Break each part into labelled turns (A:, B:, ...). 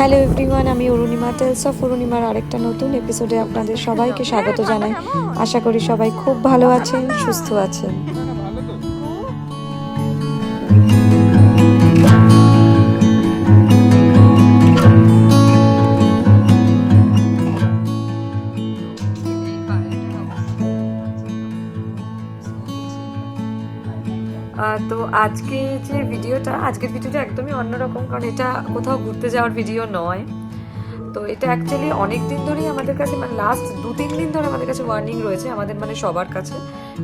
A: Hello everyone, আমি Arunima, tales of অরুণিমার আরেকটা নতুন এপিসোডে আপনাদের সবাইকে স্বাগত জানাই। আশা করি সবাই খুব ভালো আছেন, সুস্থ আছেন। তো আজকের ভিডিওটা একদমই অন্যরকম, কারণ এটা কোথাও ঘুরতে যাওয়ার ভিডিও নয়। তো এটা অ্যাকচুয়ালি অনেক দিন ধরেই আমাদের কাছে, মানে লাস্ট 2-3 দিন ধরে আমাদের কাছে ওয়ার্নিং রয়েছে, আমাদের মানে সবার কাছে,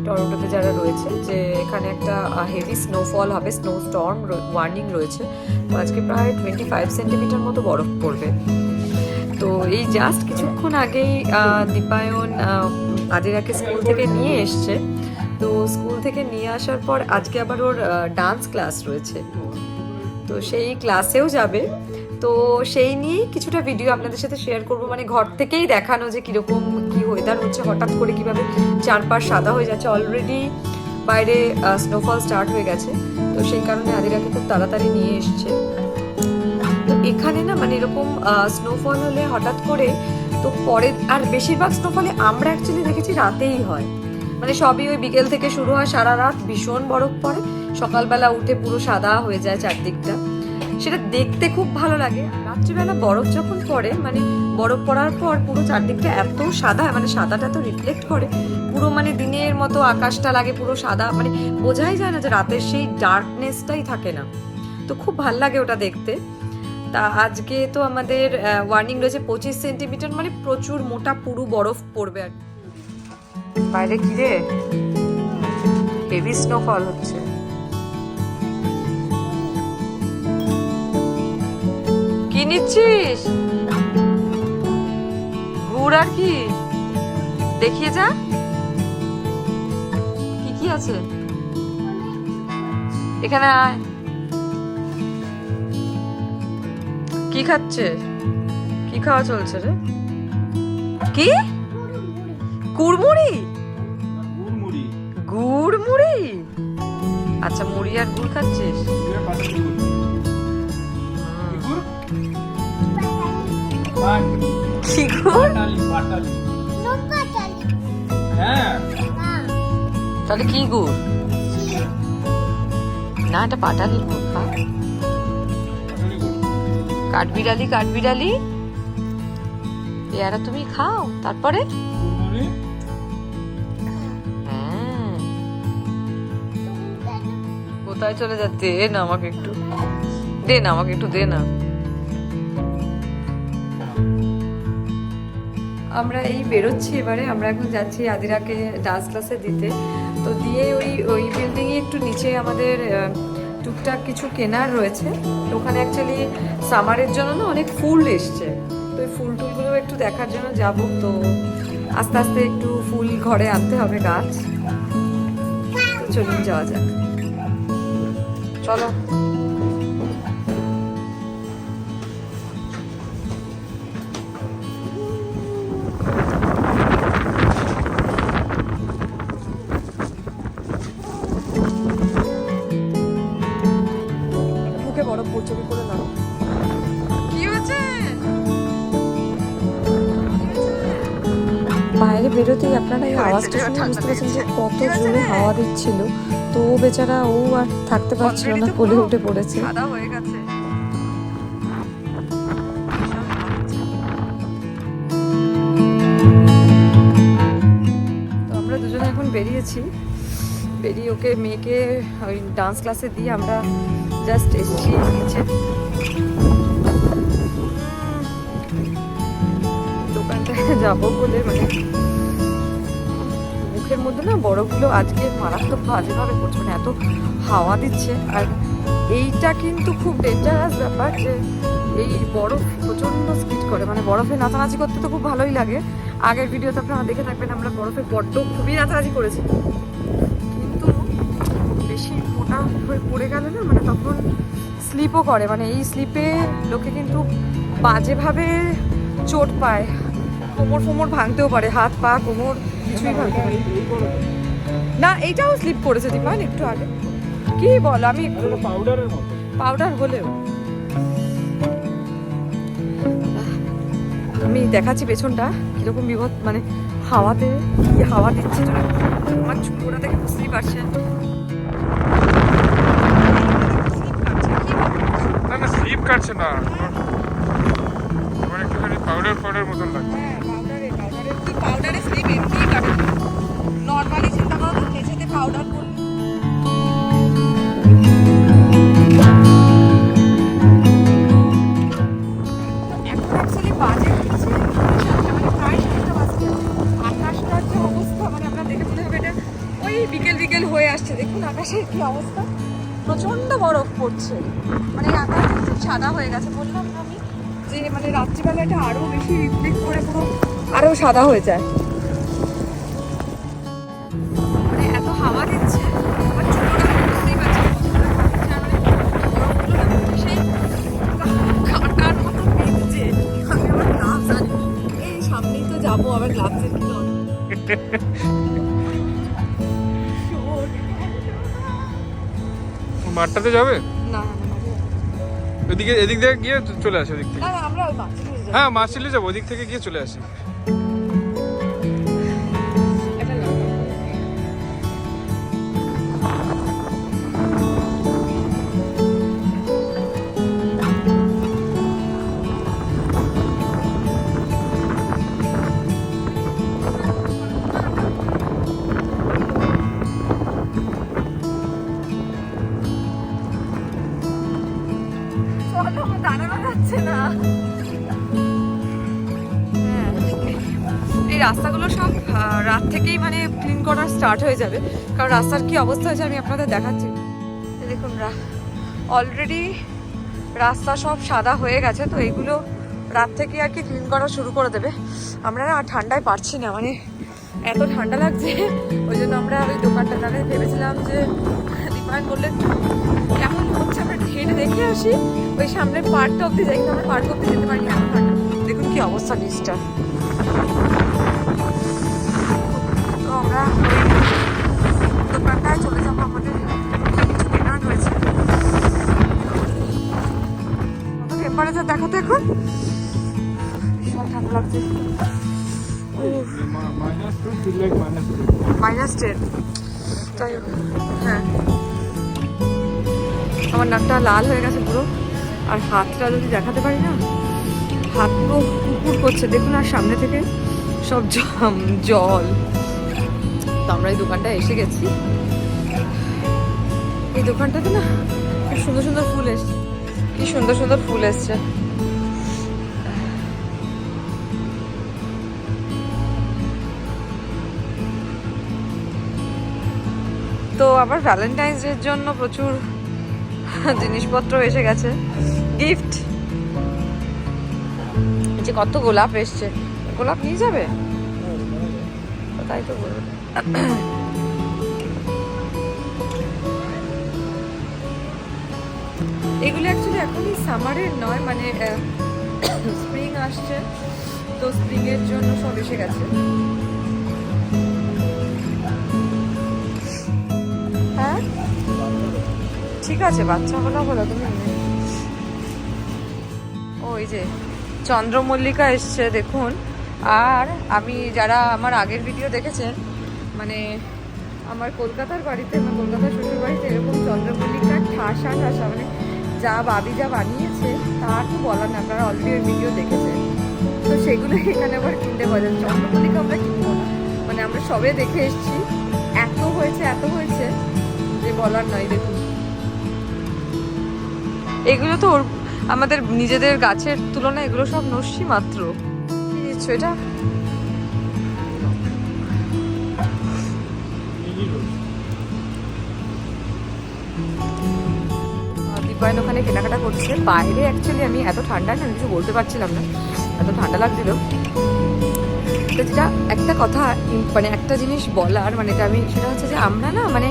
A: টরন্টোতে যারা রয়েছে, যে এখানে একটা হেভি স্নোফল হবে, স্নো স্টর্ম ওয়ার্নিং রয়েছে। তো আজকে প্রায় 25 সেন্টিমিটার মতো বরফ পড়বে। তো এই জাস্ট কিছুক্ষণ আগেই দীপায়ন আদিরাকে স্কুল থেকে নিয়ে এসছে। তো স্কুল থেকে নিয়ে আসার পর আজকে আবার ওর ডান্স ক্লাস রয়েছে, তো সেই ক্লাসেও যাবে। তো সেই নিয়েই কিছুটা ভিডিও আপনাদের সাথে শেয়ার করব, মানে ঘর থেকেই দেখানো যে কীরকম কী ওয়েদার হচ্ছে, হঠাৎ করে কীভাবে চারপাশ সাদা হয়ে যাচ্ছে। অলরেডি বাইরে স্নোফল স্টার্ট হয়ে গেছে, তো সেই কারণে আদিরাকে খুব তাড়াতাড়ি নিয়ে এসছে। তো এখানে না মানে এরকম স্নোফল হলে হঠাৎ করে, তো পরে আর বেশিরভাগ স্নোফলে আমরা অ্যাকচুয়ালি দেখেছি রাতেই হয়, মানে সবই ওই বিকেল থেকে শুরু হয়, সারা রাত ভীষণ বরফ পড়ে, সকালবেলা উঠে পুরো সাদা হয়ে যায় চারদিকটা। সেটা দেখতে খুব ভালো লাগে। রাত্রিবেলা বরফ যখন পড়ে, মানে বরফ পড়ার পর পুরো চারদিকটা এত সাদা, মানে সাদাটা তো রিফ্লেক্ট করে পুরো, মানে দিনের মতো আকাশটা লাগে পুরো সাদা, মানে বোঝাই যায় না যে রাতের সেই ডার্কনেসটাই থাকে না। তো খুব ভাল লাগে ওটা দেখতে। তা আজকে তো আমাদের ওয়ার্নিং রয়েছে 25 সেন্টিমিটার, মানে প্রচুর মোটা পুরো বরফ পড়বে। আর বাইরে কি রে, হেভি স্নোফল হচ্ছে। কি নিচ্ছিস? গুড় আর কি? দেখিয়ে যা কি কি আছে এখানে। আয়, কি খাচ্ছে? কি খাওয়া চলছে রে? কি কুড়মুড়ি? গুড় মুড়ি? আচ্ছা, মুড়ি আর গুড় খাচ্ছিস? কি গুড়? তাহলে কি গুড়? না, এটা পাটালি গুড়। খা। কাঠবিড়ালি কাঠবিড়ালি, পেয়ারা তুমি খাও, তারপরে কোথায় চলে যাচ্ছে? দে না আমাকে একটু, দে না আমাকে একটু, দে না। আমরা এই বেরোচ্ছি এবারে, আমরা এখন যাচ্ছি আদিরাকে ডান্স ক্লাসে দিতে। তো দিয়ে ওই বিল্ডিংয়ে একটু নিচে আমাদের টুকটাক কিছু কেনার রয়েছে। তো ওখানে অ্যাকচুয়ালি সামারের জন্য না অনেক ফুল এসছে, তো ওই ফুল টুলগুলো একটু দেখার জন্য যাব। তো আস্তে আস্তে একটু ফুল ঘরে আনতে হবে, গাছ। চলুন যাওয়া যাক, চলো। মুখে বরফ পড়ছে, করে নাও। কি হয়েছে? বাইরে বেরোতেই আপনারা এই আওয়াজটা শুনে বুঝতে পারছেন যে কত জোরে হাওয়া দিচ্ছিল। তো ও বেচারা, ও আর থাকতে পারছিল না, কোলে উঠে পড়েছে। সাদা হয়ে গেছে। তো আমরা দুজনে এখন বেরিয়েছি, বেরিয়ে ওকে মেয়েকে ওই ডান্স ক্লাসে দিয়ে আমরা জাস্ট এসেছি নিচে। দোকানটায় যাবো বলে, মানে মুখের মধ্যে না বরফগুলো আজকে মারাত্মক বাজেভাবে পড়ছে, মানে এত হাওয়া দিচ্ছে। আর এইটা কিন্তু খুব ডেঞ্জারাস ব্যাপার যে এই বরফ প্রচণ্ড স্পিড করে, মানে বরফে নাচানাচি করতে তো খুব ভালোই লাগে। আগের ভিডিওতে আপনারা দেখে থাকবেন, আমরা বরফে খুবই নাচানাচি করেছি, কিন্তু বেশি মোটা হয়ে পড়ে গেলে না, মানে তখন স্লিপও করে, মানে এই স্লিপে লোকে কিন্তু বাজেভাবে চোট পায়, কোমর ভাঙতেও পারে, হাত পা কোমর কিছুই ভাঙতে পারে না। এইটাও স্লিপ করেছে দীপায়ন একটু আগে। কি বল, আমি পাউডার হলেও আমি দেখাচ্ছি পেছনটা কীরকম বিপদ, মানে হাওয়াতে কি হাওয়া দিচ্ছে, আমার চুলোটা থেকে বুঝতেই পারছেন।
B: না না স্লিপ কাটছে না, আমার একটুখানি পাউডার মতন লাগছে।
A: হ্যাঁ পাউডারে স্লিপ এমনিই কাটে, নর্মালি চিন্তা করো তো মেঝেতে পাউডার করলে। এখন অ্যাকচুয়ালি বাজে হচ্ছে মানে প্রায় 7টা বাজে। আকাশটার যে অবস্থা, মানে আপনার দেখে মনে হবে এটা ওই বিকেল হয়ে আসছে। দেখুন আকাশের কি অবস্থা, প্রচণ্ড বরফ পড়ছে, মানে আকাশ একটু সাদা হয়ে গেছে। বললাম না আমি যে মানে রাত্রিবেলা এটা আরও বেশি রিফ্লেক্ট করে পুরো আরও সাদা হয়ে যায়, মানে এত হাওয়া দিচ্ছে। আমার চুলটা বুঝতেই পারছি কাঁটার মতো ভিজছে। আমি আবার গ্লাভস আনি, এই সামনেই তো যাবো, আবার গ্লাভসের কি দরকার।
B: মাঠটাতে যাবে?
A: না
B: ওদিকে এদিক থেকে গিয়ে চলে আসে, ওদিক থেকে।
A: না আমরা মার্চেন্টে যাবো।
B: হ্যাঁ মার্চেন্টে যাবো, ওদিক থেকে গিয়ে চলে আসি।
A: দাঁড়ানো যাচ্ছে না। এই রাস্তাগুলো সব রাত থেকেই মানে ক্লিন করা স্টার্ট হয়ে যাবে, কারণ রাস্তার কি অবস্থা হয়েছে আমি আপনাদের দেখাচ্ছি। দেখুন অলরেডি রাস্তা সব সাদা হয়ে গেছে, তো এইগুলো রাত থেকে আর কি ক্লিন করা শুরু করে দেবে। আমরা না ঠান্ডায় পারছি না, মানে এত ঠান্ডা লাগছে, ওই জন্য আমরা ওই দোকানটা দাঁড়িয়ে ভেবেছিলাম যে দীপায়ন বললে কেমন হচ্ছে আমরা হেঁটে দেখে আসি, ওই সামনের পার্কটা অব্দি যাই, কিন্তু আমরা পার্ক অব্দি যেতে পারি না, এত ঠান্ডা। দেখুন কি অবস্থা নিচটা। তো আমরা দোকানটায় চলে যাবো, আমাদের কিছু কেনার রয়েছে। কত টেম্পারেচার দেখো তো এখন, ভীষণ ঠান্ডা লাগছে। -10, তাই হ্যাঁ। আমার নাকটা লাল হয়ে গেছে পুরো, আর হাতটা যদি দেখাতে পারি না, হাত পুরো কুকুর করছে দেখুন, আর সামনে থেকে সব জল। তো আমরা এই দোকানটা এসে গেছি, এই দোকানটাতে না খুব সুন্দর সুন্দর ফুল এসছে, কি সুন্দর সুন্দর ফুল এসছে। তো আবার ভ্যালেন্টাইন্স ডের জন্য প্রচুর জিনিসপত্র এসে গেছে, গিফট। যে কত গোলাপ এসছে, গোলাপ নিয়ে যাবে? তাই তো বলবো। এগুলো অ্যাকচুয়ালি এখনই সামারের নয়, মানে স্প্রিং আসছে, তো স্প্রিং এর জন্য সব এসে গেছে। হ্যাঁ ঠিক আছে, বাচ্চা হলো তুমি। ওই যে চন্দ্রমল্লিকা এসছে দেখুন। আর আমি যারা আমার আগের ভিডিও দেখেছেন, মানে আমার কলকাতার বাড়িতে, আমার কলকাতার শ্বশুর বাড়িতে এরকম চন্দ্রমল্লিকা ঠাসা মানে যা বাবি যা বানিয়েছে তার তো বলার না, আপনারা অলরেডি ওই ভিডিও দেখেছেন। তো সেগুলো এখানে আবার কিনতে পাওয়া যায়। চন্দ্রমল্লিকা আমরা কিনবো না, মানে আমরা সবে দেখে এসেছি, এত হয়েছে যে বলার নয়। দেখুন এগুলো তো আমাদের নিজেদের গাছের তুলনায় এগুলো সব নস্যি মাত্র। কি নিচ্ছ এটা? দীপায়ন ওখানে কেনাকাটা করছে বাইরে। অ্যাকচুয়ালি আমি এত ঠান্ডায় না কিছু বলতে পারছিলাম না, এত ঠান্ডা লাগছিল। তো যেটা একটা কথা, মানে একটা জিনিস বলার, মানে এটা আমি, সেটা হচ্ছে যে আমরা না মানে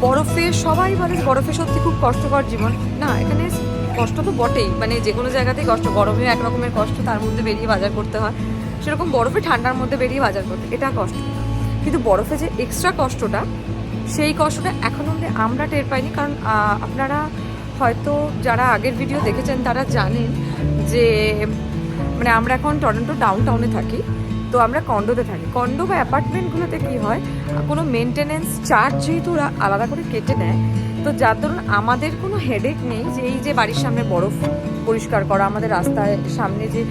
A: বরফে, সবাই বলে বরফে সত্যি খুব কষ্টকর জীবন। না, এখানে কষ্ট তো বটেই, মানে যে কোনো জায়গাতেই কষ্ট, গরমেও এক রকমের কষ্ট, তার মধ্যে বেরিয়ে বাজার করতে হয়, সেরকম বরফে ঠান্ডার মধ্যে বেরিয়ে বাজার করতে, এটা কষ্ট। কিন্তু বরফে যে এক্সট্রা কষ্টটা, সেই কষ্টটা এখন অবধি আমরা টের পাইনি। কারণ আপনারা হয়তো যারা আগের ভিডিও দেখেছেন তারা জানেন যে মানে আমরা এখন টরন্টো ডাউন টাউনে থাকি, তো আমরা কন্ডোতে থাকি। কন্ডো বা অ্যাপার্টমেন্টগুলোতে কী হয়, কোনো মেনটেনেন্স চার্জ যেহেতু ওরা আলাদা করে কেটে নেয়, তো যার দরুন আমাদের কোনো হেডেক নেই যে এই যে বাড়ির সামনে বরফ পরিষ্কার করা, আমাদের রাস্তায় সামনে যে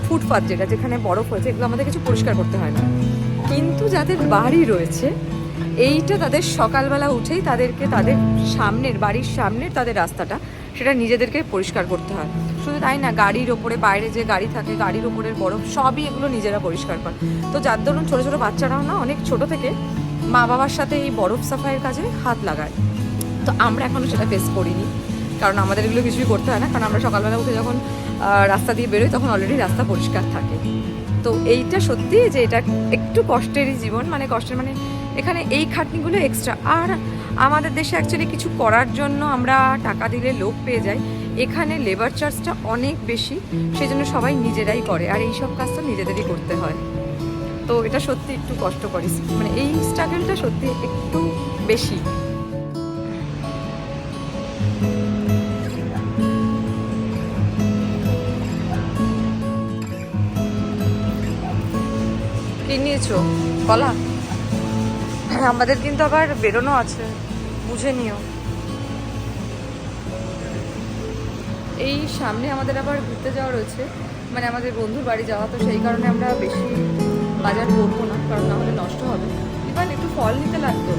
A: ফুটপাথ যেখানে বরফ হয়েছে, এগুলো আমাদের কিছু পরিষ্কার করতে হয় না। কিন্তু যাদের বাড়ি রয়েছে, এইটা তাদের সকালবেলা উঠেই তাদেরকে তাদের সামনের বাড়ির সামনের তাদের রাস্তাটা সেটা নিজেদেরকে পরিষ্কার করতে হয়। শুধু তাই না, গাড়ির ওপরে বাইরে যে গাড়ি থাকে, গাড়ির ওপরের বরফ সবই এগুলো নিজেরা পরিষ্কার করে। তো যার দরুন ছোটো ছোটো বাচ্চারাও না অনেক ছোট থেকে মা বাবার সাথে এই বরফ সাফাইয়ের কাজে হাত লাগায়। তো আমরা এখনও সেটা ফেস করিনি, কারণ আমাদের এগুলো কিছুই করতে হয় না, কারণ আমরা সকালবেলা উঠে যখন রাস্তা দিয়ে বেরোই তখন অলরেডি রাস্তা পরিষ্কার থাকে। তো এইটা সত্যি যে এটা একটু কষ্টেরই জীবন, মানে কষ্টের মানে এখানে এই খাটনিগুলো এক্সট্রা। আর আমাদের দেশে অ্যাকচুয়ালি কিছু করার জন্য আমরা টাকা দিলে লোক পেয়ে যাই, এখানে লেবার চার্জটা অনেক বেশি, সেই জন্য সবাই নিজেরাই করে, আর এই সব কাজটা নিজেদেরই করতে হয়। তো এটা সত্যি একটু কষ্টকর, মানে এই স্ট্রাগলটা সত্যি একটু বেশি। কি নিয়েছো? কলা? হ্যাঁ, আমাদের কিন্তু আবার বেরোনো আছে, বুঝে নিও। এই সামনে আমাদের আবার ঘুরতে যাওয়া রয়েছে, মানে আমাদের বন্ধুর বাড়ি যাওয়া, তো সেই কারণে আমরা বেশি বাজার করবো না, কারণ না হলে নষ্ট হবে। এবার একটু ফল নিতে লাগতো।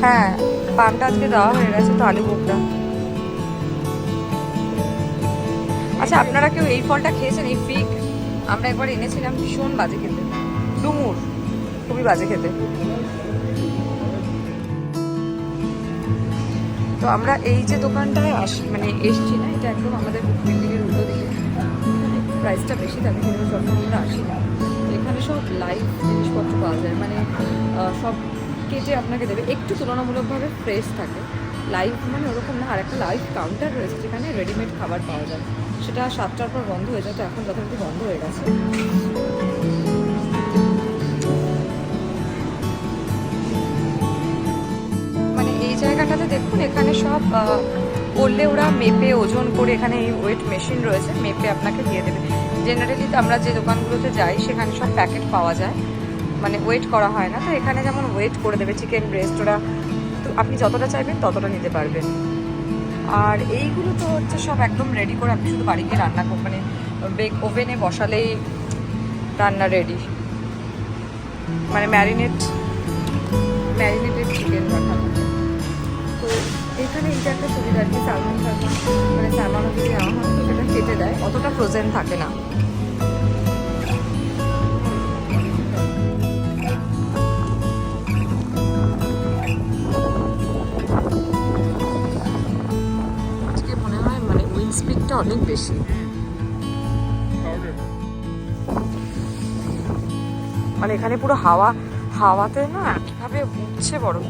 A: হ্যাঁ, পানটা আজকে দেওয়া হয়ে গেছে, তো আলু বোকরা। আচ্ছা, আপনারা কেউ এই ফলটা খেয়েছেন, এই ফিগ? আমরা একবার এনেছিলাম, ভীষণ বাজে খেতে, ডুমুর, খুবই বাজে খেতে। তো আমরা এই যে দোকানটায় মানে এসছি না, এটা একদম আমাদের বিল্ডিংয়ের উল্টো দিকে, প্রাইসটা বেশি থাকে, কিন্তু সবসময় আমরা আসি না। এখানে সব লাইভ জিনিসপত্র পাওয়া যায়, মানে সব কেটে আপনাকে দেবে, একটু তুলনামূলকভাবে ফ্রেশ থাকে। লাইভ মানে ওরকম না। আর একটা লাইভ কাউন্টার রয়েছে যেখানে রেডিমেড খাবার পাওয়া যায়, সেটা 7টার পর বন্ধ হয়ে যায়, তো এখন যথারীতি বন্ধ হয়ে গেছে। মানে এই জায়গাটাতে দেখুন, এখানে সব বললে ওরা মেপে ওজন করে, এখানে এই ওয়েট মেশিন রয়েছে, মেপে আপনাকে দিয়ে দেবে। জেনারেলি আমরা যে দোকানগুলোতে যাই সেখানে সব প্যাকেট পাওয়া যায়, মানে ওয়েট করা হয় না। তো এখানে যেমন ওয়েট করে দেবে চিকেন ব্রেস্ট, ওরা তো আপনি যতটা চাইবেন ততটা নিতে পারবেন। আর এইগুলো তো হচ্ছে সব একদম রেডি করে, আপনি শুধু বাড়ি গিয়ে রান্না করবেন, মানে ওভেনে বসালেই রান্না রেডি, মানে ম্যারিনেটেড চিকেন রাখা থাকে। তো এখানে এইটা একটা সুবিধা আর কি, মানে স্যালমনও যদি নেওয়া হয় তো সেটা কেটে দেয়, অতটা ফ্রোজেন থাকে না। আজকে মনে হয় মানে উইন্ড স্পিডটা অনেক বেশি। মানে এখানে পুরো হাওয়াতে না কিভাবে উঠছে বরফ।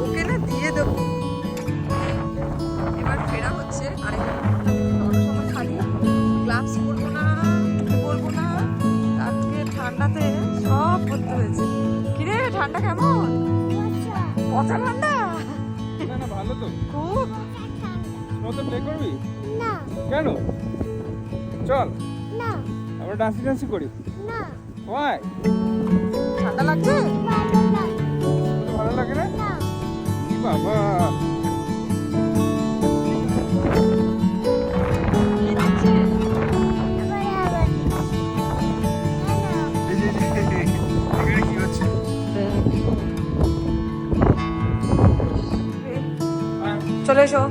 A: ওকে না দিয়ে দেবো, এবার ফেরা হচ্ছে। আরেকটা সময় খালি গ্লাভস পরবো না, পরবো না, আজকে ঠান্ডাতে সব করতে হয়েছে। কিরে, ঠান্ডা কেমন? পচা ঠান্ডা?
B: না ভালো তো
A: খুব।
B: মতো প্লে করবি
C: না
B: কেন? চল
C: না
B: আমরা ডান্সি করি।
C: না
B: ওয়াই?
A: ঠান্ডা লাগছে?
C: ভালো না
B: তোর ভালো লাগে না?
C: না
B: কি বাবা,
A: কি দিচ্ছে?
C: এবারে আবার
B: এখানে কি হচ্ছে?
A: চলে এসো।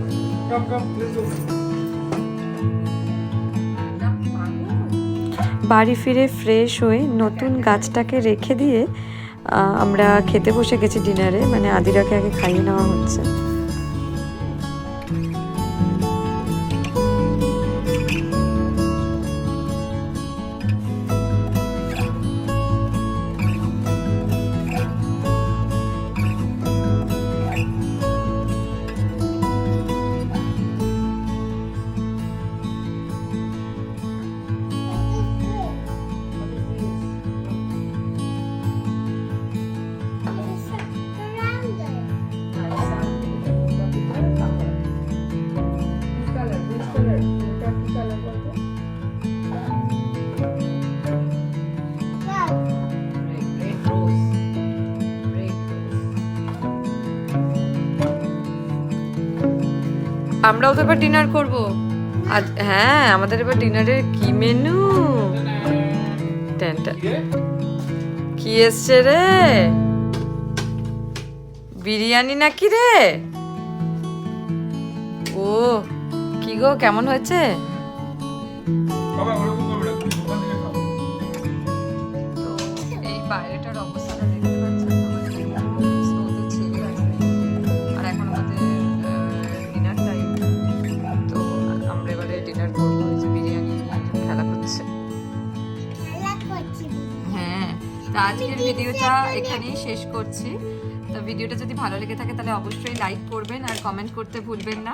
B: Come let's go.
A: বাড়ি ফিরে ফ্রেশ হয়ে নতুন গাছটাকে রেখে দিয়ে আমরা খেতে বসে গেছি ডিনারে, মানে আদিরাকে আগে খাইয়ে নেওয়া হচ্ছে। আমরাও তো এবার ডিনার করব আজ। হ্যাঁ, আমাদের এবার ডিনারের কি মেনু? কি এসছে রে? বিরিয়ানি নাকি রে? ও কি গো, কেমন হয়েছে?
B: বাবা ওরকম করবে না, তুমি দোকান থেকে খাও।
A: তো এই বাইরেটার অবস্থাটা দেখতে পাচ্ছেন, আমাদের স্নোতে ছেয়ে গেছে। আর এখন আমাদের ডিনার টাইম। তো আমরা এবারে ডিনার করবো। এই যে বিরিয়ানি নিয়ে একজন খেলা করছে।
C: খেলা করছি।
A: হ্যাঁ, তো আজকের ভিডিওটা এখানেই শেষ করছি। তো ভিডিওটা যদি ভালো লেগে থাকে তাহলে অবশ্যই লাইক করবেন আর কমেন্ট করতে ভুলবেন না।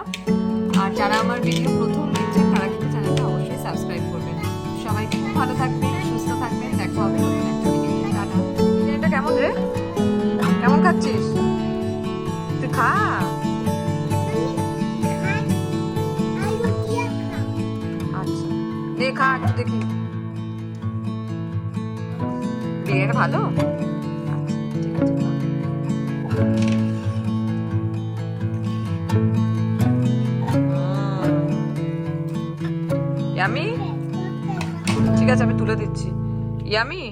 A: আর যারা আমার ভিডিও প্রথম দেখছেন তারা কিন্তু চ্যানেলটা অবশ্যই সাবস্ক্রাইব করবেন। সবাই খুব ভালো থাকবেন, সুস্থ থাকবেন। দেখা হবে নতুন একটা ভিডিওতে। টাটা। এটা কেমন রে? কেমন খাচ্ছিস? তুই খা।
C: আলু দিয়ে খাও।
A: আচ্ছা, দে খা একটু দেখি। বিরিয়ানিটা ভালো? আচ্ছা, ঠিক আছে, খা। ইয়ামি? ঠিক আছে, আমি তুলে দিচ্ছি। ইয়ামি?